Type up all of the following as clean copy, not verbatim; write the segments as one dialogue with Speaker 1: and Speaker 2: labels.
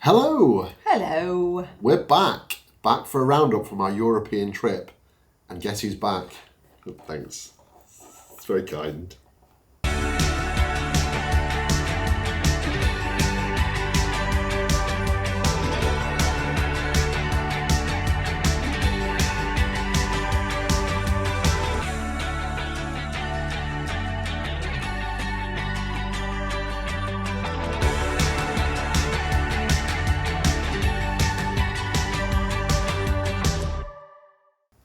Speaker 1: Hello!
Speaker 2: Hello!
Speaker 1: We're back for a roundup from our European trip. And guess who's back? Oh, thanks. It's very kind.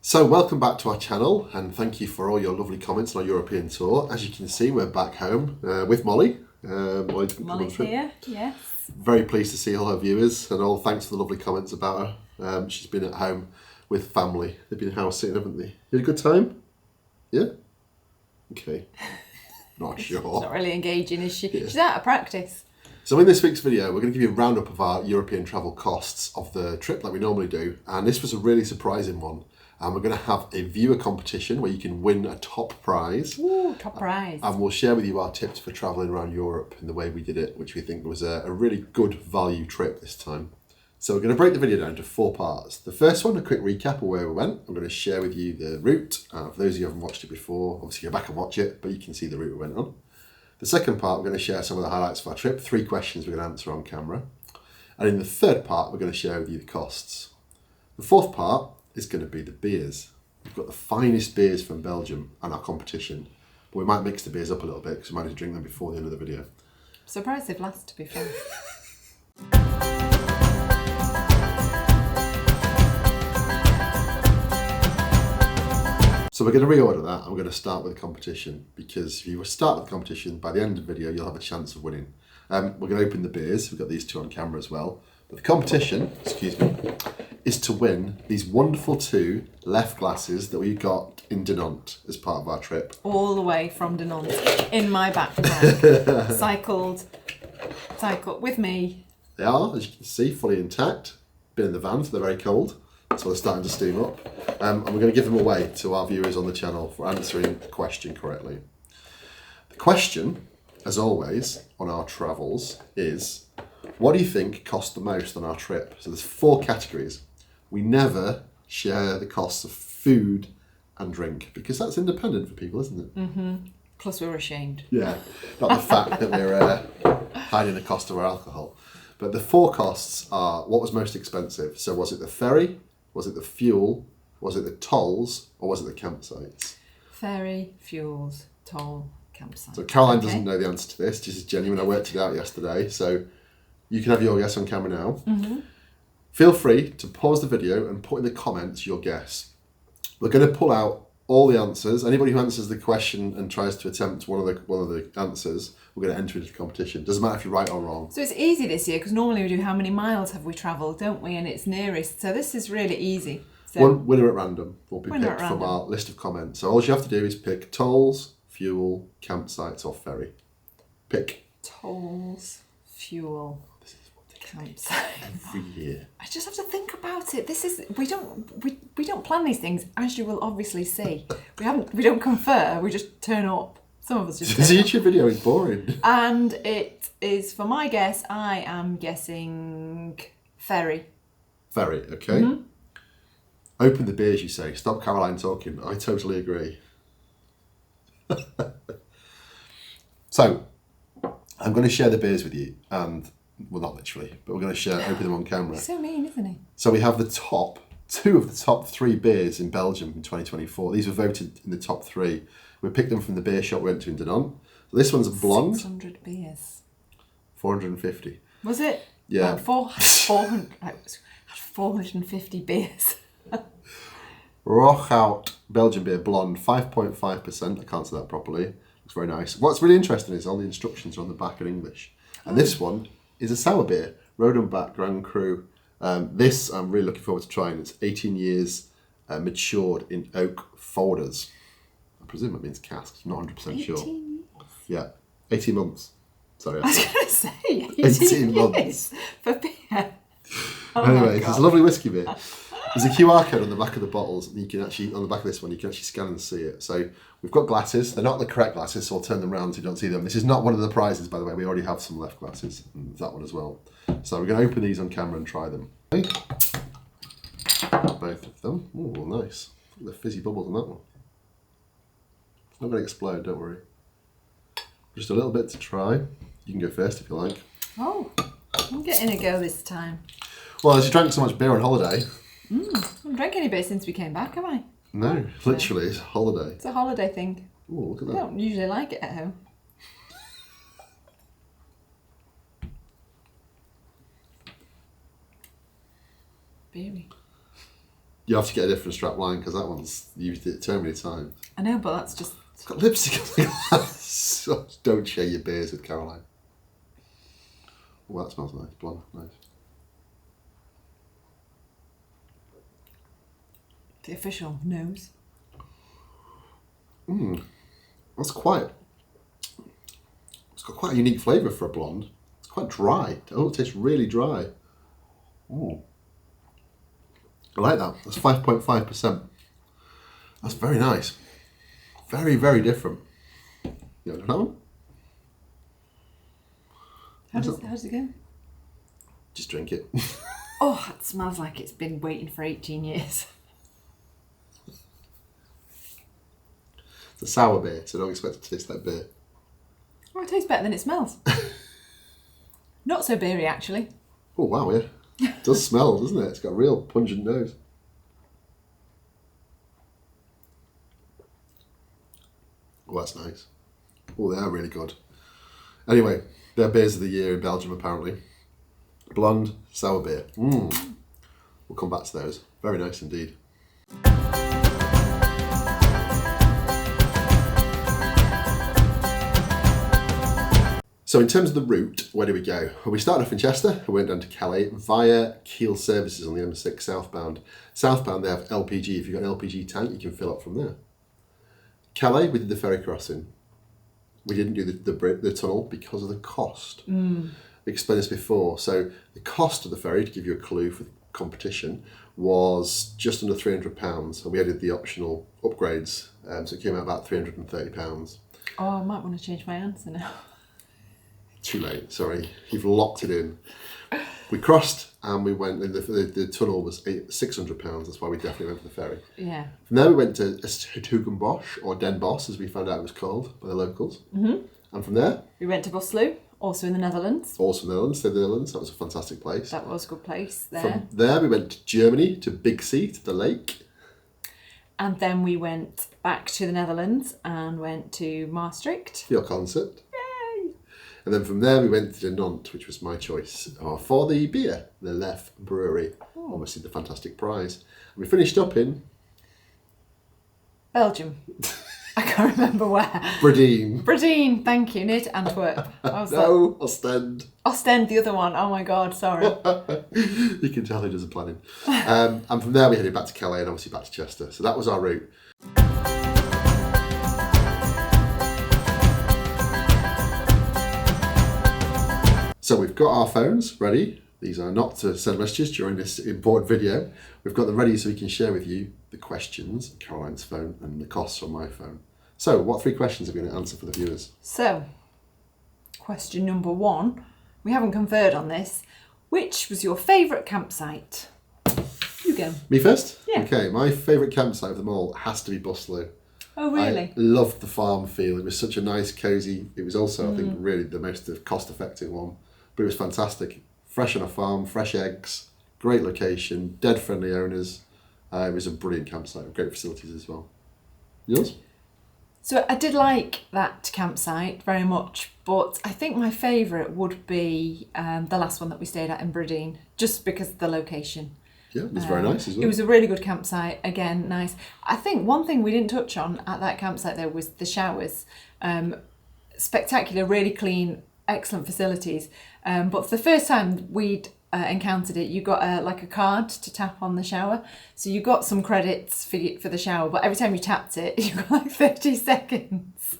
Speaker 1: So welcome back to our channel and thank you for all your lovely comments on our European tour. As you can see, we're back home with Molly.
Speaker 2: Molly's here, yes.
Speaker 1: Very pleased to see all our viewers and all thanks for the lovely comments about her. She's been at home with family. They've been house sitting, haven't they? You had a good time? Yeah? Okay. Not sure.
Speaker 2: She's not really engaging, is she?
Speaker 1: Yeah.
Speaker 2: She's out of practice.
Speaker 1: So in this week's video, we're going to give you a roundup of our European travel costs of the trip like we normally do. And this was a really surprising one. And we're going to have a viewer competition where you can win a top prize.
Speaker 2: Ooh, top prize.
Speaker 1: And we'll share with you our tips for travelling around Europe in the way we did it, which we think was a really good value trip this time. So we're going to break the video down into 4 parts. The first one, a quick recap of where we went. I'm going to share with you the route. For those of you who haven't watched it before, obviously go back and watch it, but you can see the route we went on. The second part, we're going to share some of the highlights of our trip, 3 questions we're going to answer on camera. And in the third part, we're going to share with you the costs. The fourth part is going to be the beers. We've got the finest beers from Belgium and our competition. But we might mix the beers up a little bit because we might have to drink them before the end of the video.
Speaker 2: Surprised they've lasted, to be fair.
Speaker 1: So we're going to reorder that and we're going to start with the competition because if you start with the competition, by the end of the video, you'll have a chance of winning. We're going to open the beers. We've got these 2 on camera as well. But the competition, is to win these wonderful 2 left glasses that we got in Dinant as part of our trip.
Speaker 2: All the way from Dinant in my backpack. cycled with me.
Speaker 1: They are, as you can see, fully intact. Been in the van, so they're very cold. So they're starting to steam up. And we're going to give them away to our viewers on the channel for answering the question correctly. The question, as always, on our travels is, what do you think cost the most on our trip? So there's 4 categories. We never share the costs of food and drink because that's independent for people, isn't it?
Speaker 2: Mm-hmm. Plus we were ashamed.
Speaker 1: Yeah, not the fact that we're hiding the cost of our alcohol. But the 4 costs are what was most expensive. So was it the ferry? Was it the fuel? Was it the tolls? Or was it the campsites?
Speaker 2: Ferry, fuels, toll, campsite.
Speaker 1: So Caroline doesn't know the answer to this. This is genuine. I worked it out yesterday. So you can have your guess on camera now.
Speaker 2: Mm-hmm.
Speaker 1: Feel free to pause the video and put in the comments your guess. We're going to pull out all the answers. Anybody who answers the question and tries to attempt one of the answers, we're going to enter into the competition. Doesn't matter if you're right or wrong.
Speaker 2: So it's easy this year because normally we do how many miles have we travelled, don't we? And it's nearest. So this is really easy. So
Speaker 1: One winner at random will be
Speaker 2: winner
Speaker 1: picked
Speaker 2: at
Speaker 1: from
Speaker 2: random.
Speaker 1: our list of comments. So all you have to do is pick tolls, fuel, campsites or ferry. Pick.
Speaker 2: Tolls, fuel,
Speaker 1: This is what they
Speaker 2: campsite.
Speaker 1: every year.
Speaker 2: I just have to think about it. This is we don't plan these things, as you will obviously see. We don't confer. We just turn up. Some of us just.
Speaker 1: This
Speaker 2: turn up.
Speaker 1: YouTube video is boring.
Speaker 2: And it is, for my guess, I am guessing ferry.
Speaker 1: Ferry, okay.
Speaker 2: Mm-hmm.
Speaker 1: Open the beers, you say. Stop Caroline talking. I totally agree. So, I'm going to share the beers with you, and well, not literally, but we're going to open them on camera.
Speaker 2: He's so mean, isn't he?
Speaker 1: So we have the top 2 of the top 3 beers in Belgium in 2024. These were voted in the top 3. We picked them from the beer shop we went to in Dinant. So this one's a blonde.
Speaker 2: 600 beers.
Speaker 1: 450.
Speaker 2: Was it?
Speaker 1: Yeah.
Speaker 2: 450 beers.
Speaker 1: Rochout Belgian beer blonde, 5.5%. I can't say that properly. Looks very nice. What's really interesting is all the instructions are on the back in English. And this one is a sour beer, Rodenbach Grand Cru. This I'm really looking forward to trying. It's 18 years matured in oak folders. I presume it means casks. I'm not 100% sure.
Speaker 2: 18 years?
Speaker 1: Yeah, 18 months. Sorry.
Speaker 2: I was going to say
Speaker 1: 18 months.
Speaker 2: years for beer. Oh
Speaker 1: Anyway, it's a lovely whiskey beer. There's a QR code on the back of the bottles, and you can actually, on the back of this one, you can actually scan and see it. So we've got glasses. They're not the correct glasses, so I'll turn them around so you don't see them. This is not one of the prizes, by the way. We already have some left glasses, and that one as well. So we're going to open these on camera and try them. Okay. Both of them. Oh, nice. Look at the fizzy bubbles on that one. It's not going to explode, don't worry. Just a little bit to try. You can go first if you like.
Speaker 2: Oh, I'm getting a go this time.
Speaker 1: Well, as you drank so much beer on holiday.
Speaker 2: I haven't drank any beer since we came back, have I?
Speaker 1: No, literally, it's a holiday.
Speaker 2: It's a holiday thing.
Speaker 1: Oh, look at
Speaker 2: I
Speaker 1: that.
Speaker 2: don't usually like it at home. Beery.
Speaker 1: You have to get a different strap line because that one's used it so many times.
Speaker 2: I know, but that's just...
Speaker 1: It's got lipstick on the glass. So don't share your beers with Caroline. Oh, that smells nice. Blonde, nice.
Speaker 2: The official nose.
Speaker 1: That's quite... It's got quite a unique flavour for a blonde. It's quite dry. Oh, it tastes really dry. Ooh. I like that. That's 5.5%. That's very nice. Very, very different. You want another one?
Speaker 2: How does it go?
Speaker 1: Just drink it.
Speaker 2: Oh, it smells like it's been waiting for 18 years.
Speaker 1: It's a sour beer, so don't expect it to taste like beer.
Speaker 2: Oh, it tastes better than it smells. Not so beery, actually.
Speaker 1: Oh, wow, yeah. It does smell, doesn't it? It's got a real pungent nose. Oh, that's nice. Oh, they are really good. Anyway, they're beers of the year in Belgium, apparently. Blonde, sour beer. We'll come back to those. Very nice indeed. So in terms of the route, where do we go? Well, we started off in Chester, we went down to Calais via Kiel Services on the M6 southbound. Southbound, they have LPG. If you've got an LPG tank, you can fill up from there. Calais, we did the ferry crossing. We didn't do the tunnel because of the cost. We explained this before. So the cost of the ferry, to give you a clue for the competition, was just under £300, and we added the optional upgrades, so it came out about £330.
Speaker 2: Oh, I might want to change my answer now.
Speaker 1: Too late, sorry. You've locked it in. We crossed and we went, and the tunnel was £600. That's why we definitely went for the ferry.
Speaker 2: Yeah.
Speaker 1: From there we went to Hertogenbosch, or Den Bosch as we found out it was called by the locals. And from there?
Speaker 2: We went to Boslo, also in the Netherlands.
Speaker 1: Also in the Netherlands, the Netherlands. That was a fantastic place.
Speaker 2: That was a good place there.
Speaker 1: From there we went to Germany, to Big Sea, to the lake.
Speaker 2: And then we went back to the Netherlands and went to Maastricht.
Speaker 1: For your concert.
Speaker 2: Yay!
Speaker 1: And then from there we went to Nantes, which was my choice, for the beer, the Lef Brewery. Obviously the fantastic prize. And we finished up in...
Speaker 2: Belgium. I can't remember where.
Speaker 1: Bredene,
Speaker 2: thank you. Near to Antwerp. I was
Speaker 1: no, Ostend.
Speaker 2: Ostend, the other one. Oh my God, sorry.
Speaker 1: You can tell who does the planning. And from there we headed back to Calais and obviously back to Chester. So that was our route. So we've got our phones ready. These are not to send messages during this important video. We've got them ready so we can share with you the questions on Caroline's phone and the costs on my phone. So what 3 questions are we going to answer for the viewers?
Speaker 2: So, question number 1. We haven't conferred on this. Which was your favourite campsite? You go.
Speaker 1: Me first?
Speaker 2: Yeah.
Speaker 1: Okay, my favourite campsite of them all has to be Boslo.
Speaker 2: Oh, really?
Speaker 1: I loved the farm feel. It was such a nice, cosy. It was also, I think, really the most cost-effective one. But it was fantastic. Fresh on a farm, fresh eggs, great location, dead-friendly owners. It was a brilliant campsite with great facilities as well. Yours?
Speaker 2: So I did like that campsite very much, but I think my favourite would be the last one that we stayed at in Bredene, just because of the location.
Speaker 1: Yeah, it was very nice as well.
Speaker 2: It was a really good campsite, again, nice. I think one thing we didn't touch on at that campsite though was the showers. Spectacular, really clean, excellent facilities. But for the first time we'd encountered it, you got like a card to tap on the shower. So you got some credits for the shower, but every time you tapped it, you got like 30 seconds.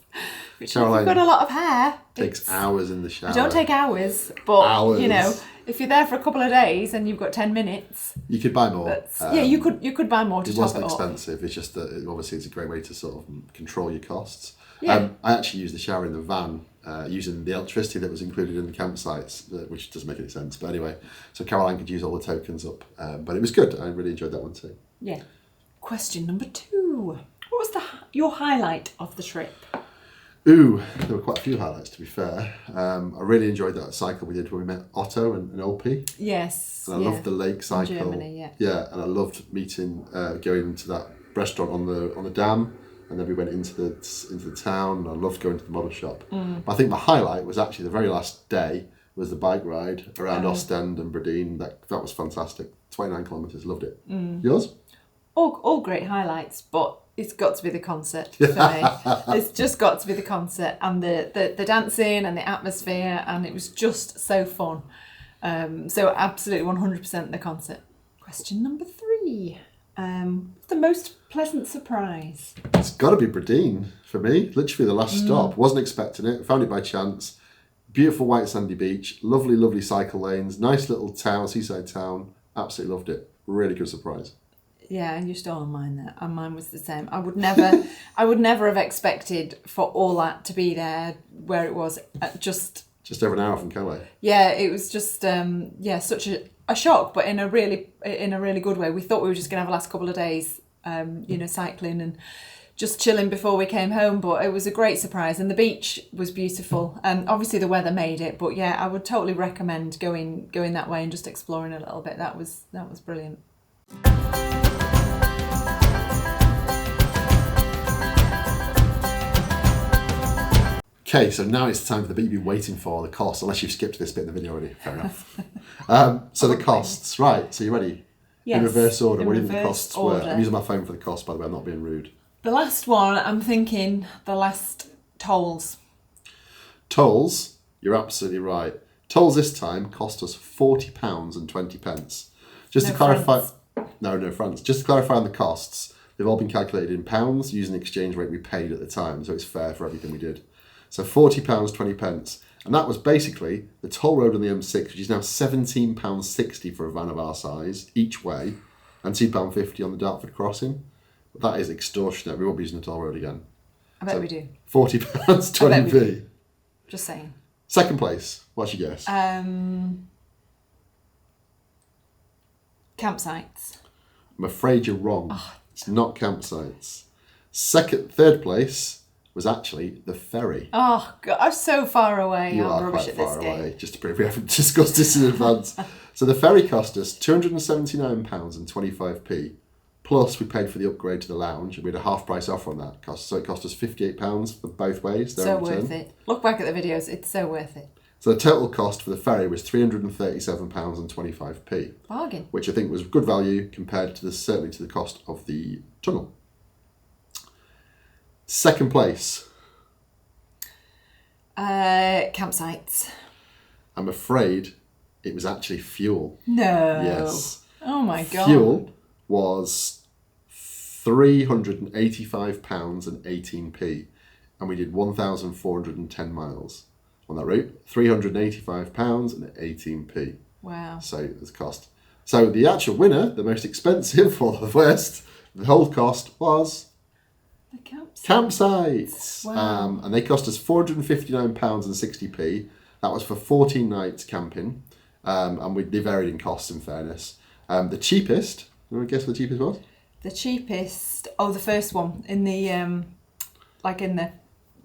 Speaker 2: Which
Speaker 1: Caroline
Speaker 2: if you've got a lot of hair.
Speaker 1: Takes hours in the shower.
Speaker 2: I don't take hours, but
Speaker 1: Hours.
Speaker 2: you know, if you're there for a couple of days and you've got 10 minutes,
Speaker 1: You could buy more.
Speaker 2: yeah, you could buy more to
Speaker 1: It
Speaker 2: top
Speaker 1: wasn't
Speaker 2: it up.
Speaker 1: expensive. It's just that obviously it's a great way to sort of control your costs.
Speaker 2: Yeah.
Speaker 1: I actually used the shower in the van using the electricity that was included in the campsites, which doesn't make any sense. But anyway, so Caroline could use all the tokens up. But it was good. I really enjoyed that one too.
Speaker 2: Yeah. Question number 2. What was your highlight of the trip?
Speaker 1: Ooh, there were quite a few highlights to be fair. I really enjoyed that cycle we did when we met Otto and Olpe.
Speaker 2: Yes.
Speaker 1: And I loved the lake cycle.
Speaker 2: In Germany, yeah.
Speaker 1: Yeah, and I loved meeting, going into that restaurant on the dam, and then we went into the town. And I loved going to the model shop. But I think my highlight was actually the very last day was the bike ride around Ostend and Bradeen. That was fantastic. 29 kilometres, loved it. Yours?
Speaker 2: All great highlights, but it's got to be the concert for me. It's just got to be the concert and the dancing and the atmosphere, and it was just so fun. So absolutely 100% the concert. Question number 3. The most pleasant surprise?
Speaker 1: It's got to be Bradeen for me. Literally the last stop. Wasn't expecting it. Found it by chance. Beautiful white sandy beach. Lovely, lovely cycle lanes. Nice little town, seaside town. Absolutely loved it. Really good surprise.
Speaker 2: Yeah, and you stole mine there, and mine was the same. I would never have expected for all that to be there where it was. Just
Speaker 1: over an hour from Calais.
Speaker 2: Yeah, it was just such a shock, but in a really good way. We thought we were just gonna have the last couple of days, cycling and just chilling before we came home. But it was a great surprise, and the beach was beautiful. And obviously the weather made it, but yeah, I would totally recommend going that way and just exploring a little bit. That was brilliant.
Speaker 1: Okay, so now it's time for the bit you've been waiting for, the cost, unless you've skipped this bit in the video already. Fair enough. So the costs, right, so you ready?
Speaker 2: Yes.
Speaker 1: In reverse order,
Speaker 2: In
Speaker 1: what do you think the
Speaker 2: reverse
Speaker 1: costs
Speaker 2: order.
Speaker 1: were? I'm using my phone for the cost, by the way, I'm not being rude.
Speaker 2: The last one, I'm thinking the last tolls.
Speaker 1: Tolls, you're absolutely right. Tolls this time cost us £40.20. Just to clarify...
Speaker 2: France.
Speaker 1: No France. Just to clarify on the costs, they've all been calculated in pounds using the exchange rate we paid at the time, so it's fair for everything we did. So £40.20. And that was basically the toll road on the M6, which is now £17.60 for a van of our size each way, and £2.50 on the Dartford crossing. That is extortionate. We won't be using the toll road again.
Speaker 2: I bet we do.
Speaker 1: £40.20.
Speaker 2: Just saying.
Speaker 1: Second place, what's your guess?
Speaker 2: Campsites.
Speaker 1: I'm afraid you're wrong. It's not campsites. Third place was actually the ferry.
Speaker 2: Oh, God, I'm so far away.
Speaker 1: You
Speaker 2: I'm
Speaker 1: are
Speaker 2: rubbish
Speaker 1: quite
Speaker 2: at this
Speaker 1: far
Speaker 2: game.
Speaker 1: away, just to prove we haven't discussed this in advance. So the ferry cost us £279.25p, plus we paid for the upgrade to the lounge, and we had a half price offer on that cost, so it cost us £58 for both ways.
Speaker 2: So worth it. Look back at the videos, it's so worth it.
Speaker 1: So the total cost for the ferry was £337.25p.
Speaker 2: Bargain.
Speaker 1: Which I think was good value compared to certainly to the cost of the tunnel. Second place.
Speaker 2: Campsites.
Speaker 1: I'm afraid it was actually fuel.
Speaker 2: No.
Speaker 1: Yes.
Speaker 2: Oh my God.
Speaker 1: Fuel was £385.18p, and we did 1,410 miles on that route. £385.18p.
Speaker 2: Wow.
Speaker 1: So the cost. So the actual winner, the most expensive for the West, the whole cost was
Speaker 2: The campsites.
Speaker 1: campsites.
Speaker 2: Wow.
Speaker 1: And they cost us £459.60p. That was for 14 nights camping. And they varied in costs, in fairness. The cheapest, you want to guess what the cheapest was?
Speaker 2: The cheapest, the first one in the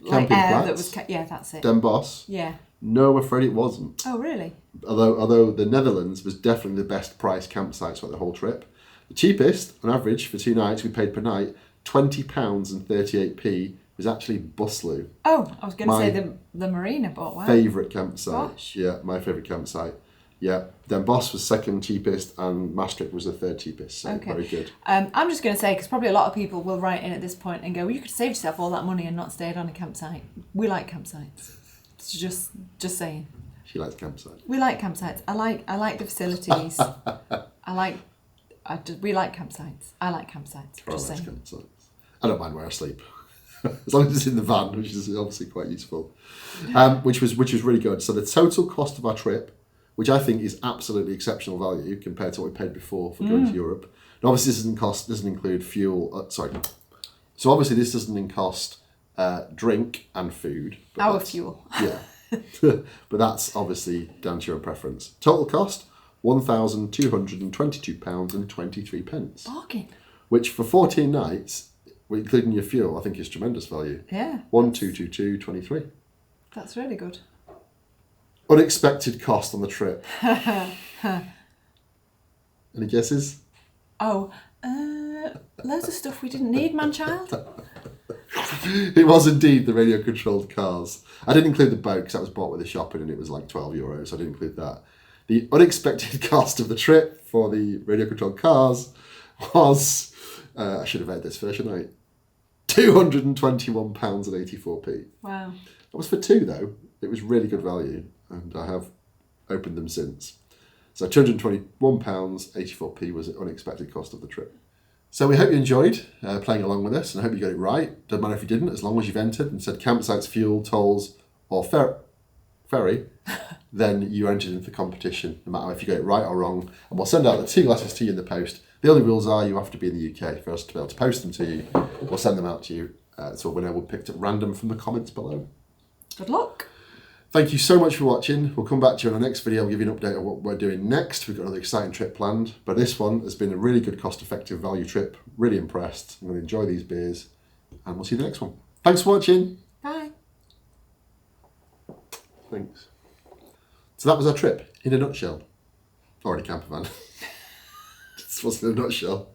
Speaker 1: Camping
Speaker 2: air that
Speaker 1: Platz?
Speaker 2: was that's it.
Speaker 1: Den Bosch?
Speaker 2: Yeah.
Speaker 1: No, I'm afraid it wasn't.
Speaker 2: Oh really?
Speaker 1: Although the Netherlands was definitely the best priced campsites throughout the whole trip. The cheapest, on average, for 2 nights, we paid per night £20.38p, was actually Busloo.
Speaker 2: Oh, I was going to say the marina, but wow.
Speaker 1: Favourite campsite.
Speaker 2: Gosh.
Speaker 1: Yeah, my favourite campsite. Yeah, then Boss was second cheapest and Maastricht was the third cheapest, so
Speaker 2: Okay.
Speaker 1: very good.
Speaker 2: I'm just going to say, because probably a lot of people will write in at this point and go, well, you could save yourself all that money and not stayed on a campsite. We like campsites. It's just saying.
Speaker 1: She likes campsites.
Speaker 2: We like campsites. I like the facilities. We like campsites. I like campsites.
Speaker 1: Or
Speaker 2: Just
Speaker 1: likes
Speaker 2: saying.
Speaker 1: campsites. I don't mind where I sleep. as long as it's in the van, which is obviously quite useful, which was really good. So the total cost of our trip, which I think is absolutely exceptional value compared to what we paid before for going to Europe. And obviously, this doesn't include fuel. So obviously, this doesn't cost drink and food.
Speaker 2: Our fuel.
Speaker 1: Yeah, but that's obviously down to your own preference. Total cost £1,222.23.
Speaker 2: Bargain.
Speaker 1: Which for 14 nights, including your fuel, I think is tremendous value.
Speaker 2: Yeah.
Speaker 1: 1,222.23.
Speaker 2: That's really good.
Speaker 1: Unexpected cost on the trip. Any guesses?
Speaker 2: Oh, loads of stuff we didn't need, man-child.
Speaker 1: It was indeed the radio-controlled cars. I didn't include the boat because that was bought with the shopping and it was like €12, so I didn't include that. The unexpected cost of the trip for the radio-controlled cars was, I should have had this first, shouldn't I? £221.84.
Speaker 2: Wow.
Speaker 1: That was for two though. It was really good value and I have opened them since. So £221.84 was the unexpected cost of the trip. So we hope you enjoyed playing along with us and I hope you got it right. Doesn't matter if you didn't, as long as you've entered and said campsites, fuel, tolls or ferry, then you entered into the competition, no matter if you got it right or wrong. And we'll send out the 2 glasses to you in the post. The only rules are you have to be in the UK for us to be able to post them to you. We'll send them out to you. So a winner will be picked at random from the comments below.
Speaker 2: Good luck.
Speaker 1: Thank you so much for watching. We'll come back to you on the next video. I'll give you an update on what we're doing next. We've got another exciting trip planned. But this one has been a really good cost-effective value trip. Really impressed. I'm going to enjoy these beers. And we'll see you in the next one. Thanks for watching.
Speaker 2: Bye.
Speaker 1: Thanks. So that was our trip in a nutshell. Or in a camper van. This wasn't a nutshell.